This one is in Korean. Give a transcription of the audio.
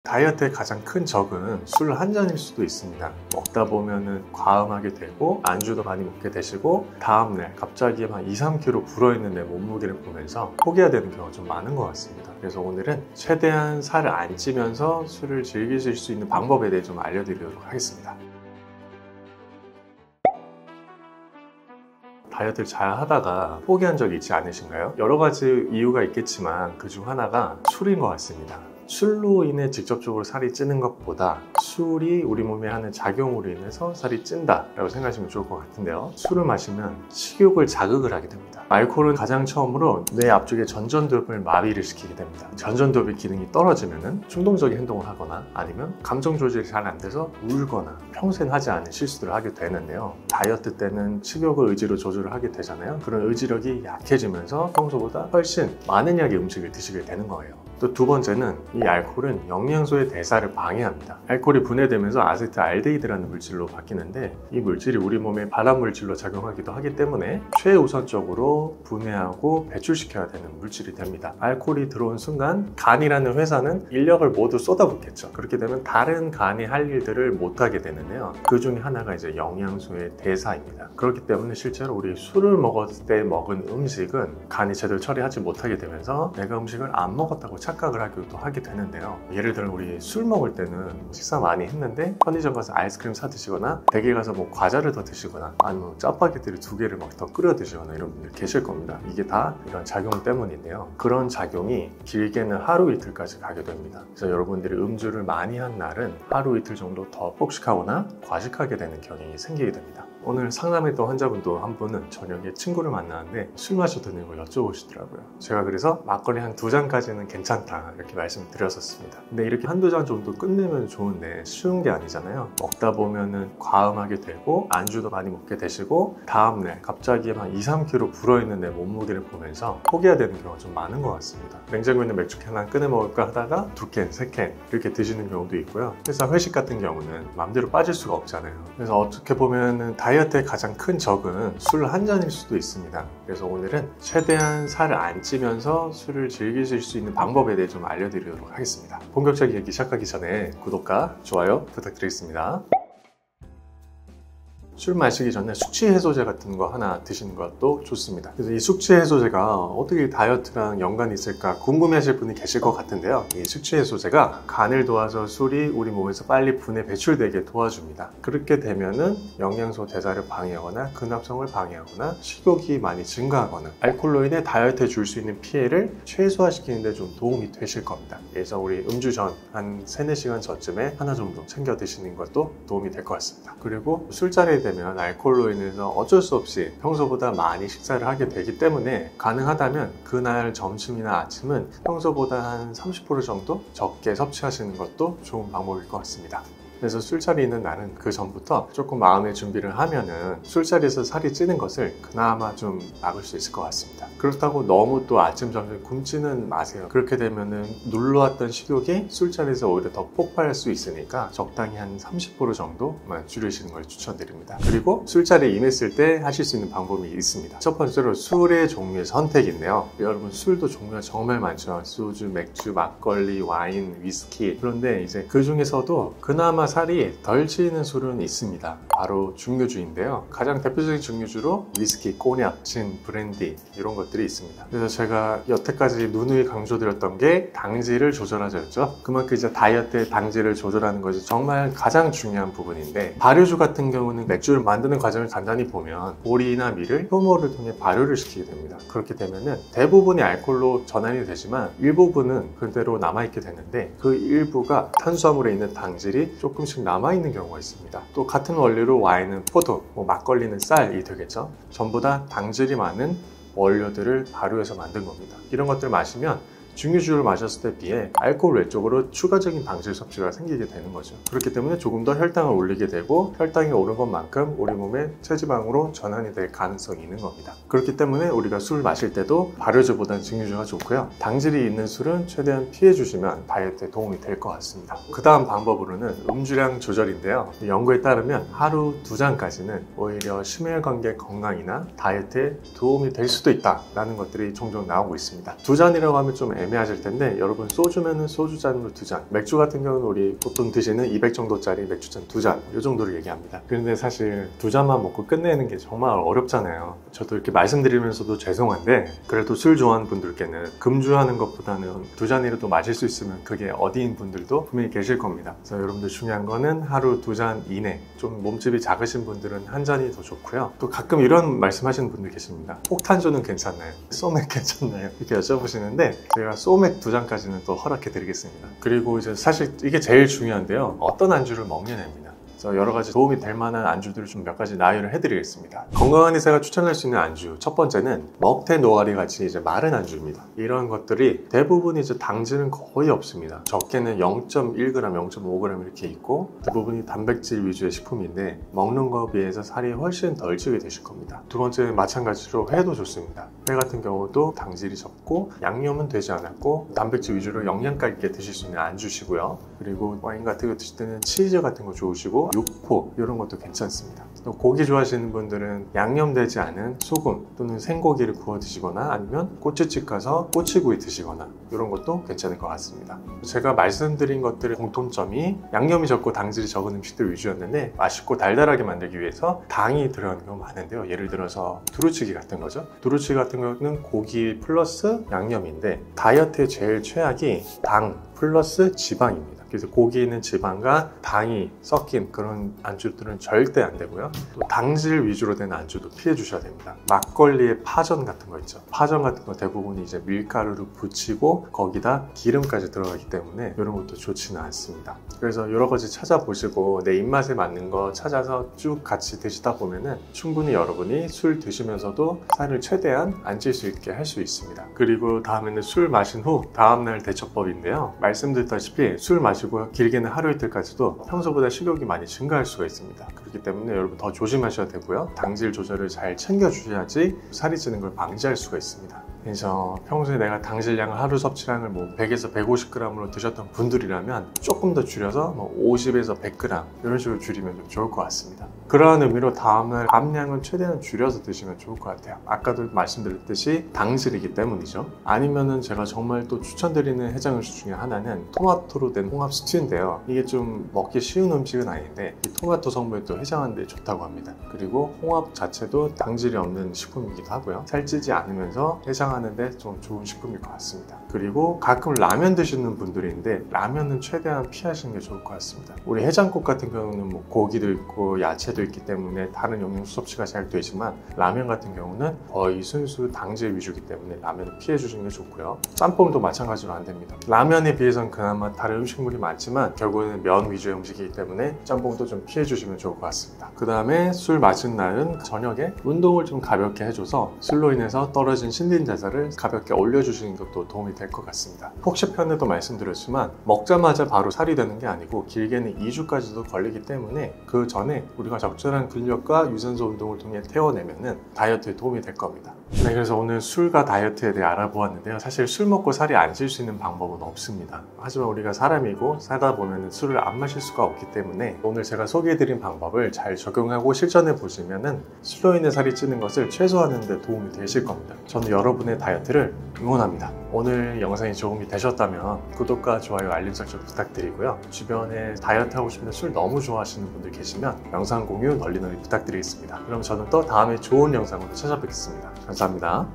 다이어트의 가장 큰 적은 술 한 잔일 수도 있습니다. 먹다 보면은 과음하게 되고 안주도 많이 먹게 되시고 다음날 갑자기 한 2-3kg 불어있는 내 몸무게를 보면서 포기해야 되는 경우가 좀 많은 것 같습니다. 그래서 오늘은 최대한 살을 안 찌면서 술을 즐기실 수 있는 방법에 대해 좀 알려드리도록 하겠습니다. 다이어트를 잘 하다가 포기한 적이 있지 않으신가요? 여러 가지 이유가 있겠지만 그중 하나가 술인 것 같습니다. 술로 인해 직접적으로 살이 찌는 것보다 술이 우리 몸에 하는 작용으로 인해서 살이 찐다 라고 생각하시면 좋을 것 같은데요, 술을 마시면 식욕을 자극을 하게 됩니다. 알코올은 가장 처음으로 뇌 앞쪽의 전전두엽을 마비를 시키게 됩니다. 전전두엽의 기능이 떨어지면 충동적인 행동을 하거나 아니면 감정 조절이 잘 안 돼서 울거나 평소엔 하지 않은 실수들을 하게 되는데요, 다이어트 때는 식욕을 의지로 조절을 하게 되잖아요. 그런 의지력이 약해지면서 평소보다 훨씬 많은 양의 음식을 드시게 되는 거예요. 또 두 번째는 이 알코올은 영양소의 대사를 방해합니다. 알코올이 분해되면서 아세트알데히드라는 물질로 바뀌는데 이 물질이 우리 몸에 발암물질로 작용하기도 하기 때문에 최우선적으로 분해하고 배출시켜야 되는 물질이 됩니다. 알코올이 들어온 순간 간이라는 회사는 인력을 모두 쏟아붓겠죠. 그렇게 되면 다른 간이 할 일들을 못하게 되는데요, 그 중에 하나가 이제 영양소의 대사입니다. 그렇기 때문에 실제로 우리 술을 먹었을 때 먹은 음식은 간이 제대로 처리하지 못하게 되면서 내가 음식을 안 먹었다고 착각을 하기도 하게 되는데요, 예를 들어 우리 술 먹을 때는 식사 많이 했는데 편의점 가서 아이스크림 사 드시거나 댁에 가서 뭐 과자를 더 드시거나 아니면 짜파게티를 2개를 막 더 끓여 드시거나 이런 분들 계실 겁니다. 이게 다 이런 작용 때문인데요, 그런 작용이 길게는 하루 이틀까지 가게 됩니다. 그래서 여러분들이 음주를 많이 한 날은 하루 이틀 정도 더 폭식하거나 과식하게 되는 경향이 생기게 됩니다. 오늘 상담했던 환자분도 한 분은 저녁에 친구를 만나는데 술 마셔드는 걸 여쭤보시더라고요. 제가 그래서 막걸리 한 2잔까지는 괜찮다 이렇게 말씀을 드렸었습니다. 근데 이렇게 한두 잔 정도 끝내면 좋은데 쉬운 게 아니잖아요. 먹다 보면은 과음하게 되고 안주도 많이 먹게 되시고 다음날 갑자기 한 2-3kg 불어있는 내 몸무게를 보면서 포기해야 되는 경우가 좀 많은 것 같습니다. 냉장고에 있는 맥주 캔 하나 꺼내 먹을까 하다가 2캔, 3캔 이렇게 드시는 경우도 있고요. 회사 회식 같은 경우는 마음대로 빠질 수가 없잖아요. 그래서 어떻게 보면은 다이어트의 가장 큰 적은 술 한 잔일 수도 있습니다. 그래서 오늘은 최대한 살을 안 찌면서 술을 즐기실 수 있는 방법에 대해 좀 알려드리도록 하겠습니다. 본격적인 얘기 시작하기 전에 구독과 좋아요 부탁드리겠습니다. 술 마시기 전에 숙취 해소제 같은 거 하나 드시는 것도 좋습니다. 그래서 이 숙취 해소제가 어떻게 다이어트랑 연관이 있을까 궁금해 하실 분이 계실 것 같은데요, 이 숙취 해소제가 간을 도와서 술이 우리 몸에서 빨리 분해 배출되게 도와줍니다. 그렇게 되면은 영양소 대사를 방해하거나 근합성을 방해하거나 식욕이 많이 증가하거나 알코올로 인해 다이어트에 줄 수 있는 피해를 최소화시키는 데 좀 도움이 되실 겁니다. 그래서 우리 음주 전 한 3-4시간 전쯤에 하나 정도 챙겨 드시는 것도 도움이 될 것 같습니다. 그리고 술자리에 되면 알코올로 인해서 어쩔 수 없이 평소보다 많이 식사를 하게 되기 때문에 가능하다면 그날 점심이나 아침은 평소보다 한 30% 정도 적게 섭취하시는 것도 좋은 방법일 것 같습니다. 그래서 술자리 있는 날은 그 전부터 조금 마음의 준비를 하면은 술자리에서 살이 찌는 것을 그나마 좀 막을 수 있을 것 같습니다. 그렇다고 너무 또 아침 점심 굶지는 마세요. 그렇게 되면은 눌러왔던 식욕이 술자리에서 오히려 더 폭발할 수 있으니까 적당히 한 30% 정도만 줄이시는 걸 추천드립니다. 그리고 술자리에 임했을 때 하실 수 있는 방법이 있습니다. 첫 번째로 술의 종류의 선택인데요, 여러분 술도 종류가 정말 많죠. 소주, 맥주, 막걸리, 와인, 위스키. 그런데 이제 그 중에서도 그나마 살이 덜 찌는 술은 있습니다. 바로 증류주인데요, 가장 대표적인 증류주로 위스키, 꼬냑, 진, 브랜디 이런 것들이 있습니다. 그래서 제가 여태까지 누누이 강조드렸던 게 당질을 조절하자였죠. 그만큼 이제 다이어트의 당질을 조절하는 것이 정말 가장 중요한 부분인데, 발효주 같은 경우는 맥주를 만드는 과정을 간단히 보면 보리나 밀을 효모를 통해 발효를 시키게 됩니다. 그렇게 되면은 대부분이 알코올로 전환이 되지만 일부분은 그대로 남아있게 되는데 그 일부가 탄수화물에 있는 당질이 조금씩 남아있는 경우가 있습니다. 또 같은 원리로 와인은 포도, 막걸리는 쌀이 되겠죠. 전부 다 당질이 많은 원료들을 발효해서 만든 겁니다. 이런 것들을 마시면 증류주를 마셨을 때 비해 알코올 외적으로 추가적인 당질 섭취가 생기게 되는 거죠. 그렇기 때문에 조금 더 혈당을 올리게 되고 혈당이 오른 것만큼 우리 몸의 체지방으로 전환이 될 가능성이 있는 겁니다. 그렇기 때문에 우리가 술을 마실 때도 발효주보다는 증류주가 좋고요, 당질이 있는 술은 최대한 피해 주시면 다이어트에 도움이 될 것 같습니다. 그 다음 방법으로는 음주량 조절인데요, 연구에 따르면 하루 2잔까지는 오히려 심혈관계 건강이나 다이어트에 도움이 될 수도 있다라는 것들이 종종 나오고 있습니다. 2잔이라고 하면 좀 애매하실 텐데 여러분 소주면은 소주잔으로 2잔, 맥주 같은 경우는 우리 보통 드시는 200 정도짜리 맥주잔 2잔 이 정도를 얘기합니다. 그런데 사실 2잔만 먹고 끝내는 게 정말 어렵잖아요. 저도 이렇게 말씀드리면서도 죄송한데 그래도 술 좋아하는 분들께는 금주하는 것보다는 2잔이라도 마실 수 있으면 그게 어디인 분들도 분명히 계실 겁니다. 그래서 여러분들 중요한 거는 하루 2잔 이내, 좀 몸집이 작으신 분들은 1잔이 더 좋고요. 또 가끔 이런 말씀하시는 분들 계십니다. 폭탄주는 괜찮나요? 소맥 괜찮나요? 이렇게 여쭤보시는데 제가 소맥 2잔까지는 또 허락해 드리겠습니다. 그리고 이제 사실 이게 제일 중요한데요. 어떤 안주를 먹느냐입니다. 그래서 여러 가지 도움이 될 만한 안주들을 좀 몇 가지 나열을 해드리겠습니다. 건강한 의사가 추천할 수 있는 안주 첫 번째는 먹태 노가리 같이 이제 마른 안주입니다. 이런 것들이 대부분 이제 당질은 거의 없습니다. 적게는 0.1g, 0.5g 이렇게 있고 대부분이 단백질 위주의 식품인데 먹는 거에 비해서 살이 훨씬 덜 찌게 되실 겁니다. 두 번째는 마찬가지로 회도 좋습니다. 회 같은 경우도 당질이 적고 양념은 되지 않았고 단백질 위주로 영양가 있게 드실 수 있는 안주시고요. 그리고 와인 같은 거 드실 때는 치즈 같은 거 좋으시고 육포 이런 것도 괜찮습니다. 또 고기 좋아하시는 분들은 양념되지 않은 소금 또는 생고기를 구워 드시거나 아니면 꼬치집 가서 꼬치구이 드시거나 이런 것도 괜찮을 것 같습니다. 제가 말씀드린 것들의 공통점이 양념이 적고 당질이 적은 음식들 위주였는데 맛있고 달달하게 만들기 위해서 당이 들어가는 경우가 많은데요. 예를 들어서 두루치기 같은 거죠. 두루치기 같은 경우는 고기 플러스 양념인데 다이어트의 제일 최악이 당 플러스 지방입니다. 그래서 고기에 있는 지방과 당이 섞인 그런 안주들은 절대 안 되고요. 또 당질 위주로 된 안주도 피해 주셔야 됩니다. 막걸리에 파전 같은 거 있죠. 파전 같은 거 대부분이 이제 밀가루를 붙이고 거기다 기름까지 들어가기 때문에 이런 것도 좋지는 않습니다. 그래서 여러 가지 찾아보시고 내 입맛에 맞는 거 찾아서 쭉 같이 드시다 보면은 충분히 여러분이 술 드시면서도 살을 최대한 안 찔 수 있게 할 수 있습니다. 그리고 다음에는 술 마신 후 다음날 대처법인데요. 말씀드렸다시피 술 마시고 길게는 하루 이틀까지도 평소보다 식욕이 많이 증가할 수가 있습니다. 그렇기 때문에 여러분 더 조심하셔야 되고요. 당질 조절을 잘 챙겨주셔야지 살이 찌는 걸 방지할 수가 있습니다. 그래서 평소에 내가 당질량을 하루 섭취량을 뭐 100에서 150g으로 드셨던 분들이라면 조금 더 줄여서 뭐 50에서 100g 이런 식으로 줄이면 좀 좋을 것 같습니다. 그러한 의미로 다음날 함량은 최대한 줄여서 드시면 좋을 것 같아요. 아까도 말씀드렸듯이 당질이기 때문이죠. 아니면은 제가 정말 또 추천드리는 해장 음식 중에 하나는 토마토로 된 홍합 스튜인데요. 이게 좀 먹기 쉬운 음식은 아닌데 이 토마토 성분이 또 해장하는 데 좋다고 합니다. 그리고 홍합 자체도 당질이 없는 식품이기도 하고요. 살찌지 않으면서 해장하는데 좀 좋은 식품일 것 같습니다. 그리고 가끔 라면 드시는 분들인데 라면은 최대한 피하시는 게 좋을 것 같습니다. 우리 해장국 같은 경우는 뭐 고기도 있고 야채도 있기 때문에 다른 영양소 섭취가 잘 되지만 라면 같은 경우는 거의 순수 당질 위주이기 때문에 라면을 피해 주시는 게 좋고요. 짬뽕도 마찬가지로 안 됩니다. 라면에 비해서는 그나마 다른 음식물이 많지만 결국에는 면 위주의 음식이기 때문에 짬뽕도 좀 피해 주시면 좋을 것 같습니다. 그 다음에 술 마신 날은 저녁에 운동을 좀 가볍게 해줘서 술로 인해서 떨어진 신진대사를 가볍게 올려주시는 것도 도움이 될 것 같습니다. 혹시편에도 말씀드렸지만 먹자마자 바로 살이 되는 게 아니고 길게는 2주까지도 걸리기 때문에 그 전에 우리가 적절한 근력과 유산소 운동을 통해 태워내면 다이어트에 도움이 될 겁니다. 네, 그래서 오늘 술과 다이어트에 대해 알아보았는데요. 사실 술 먹고 살이 안 찔 수 있는 방법은 없습니다. 하지만 우리가 사람이고 살다 보면 술을 안 마실 수가 없기 때문에 오늘 제가 소개해드린 방법을 잘 적용하고 실천해 보시면 술로 인해 살이 찌는 것을 최소화하는 데 도움이 되실 겁니다. 저는 여러분의 다이어트를 응원합니다. 오늘 영상이 도움이 되셨다면 구독과 좋아요, 알림 설정 부탁드리고요. 주변에 다이어트 하고 싶은데 술 너무 좋아하시는 분들 계시면 영상 공유 널리 부탁드리겠습니다. 그럼 저는 또 다음에 좋은 영상으로 찾아뵙겠습니다. 감사합니다.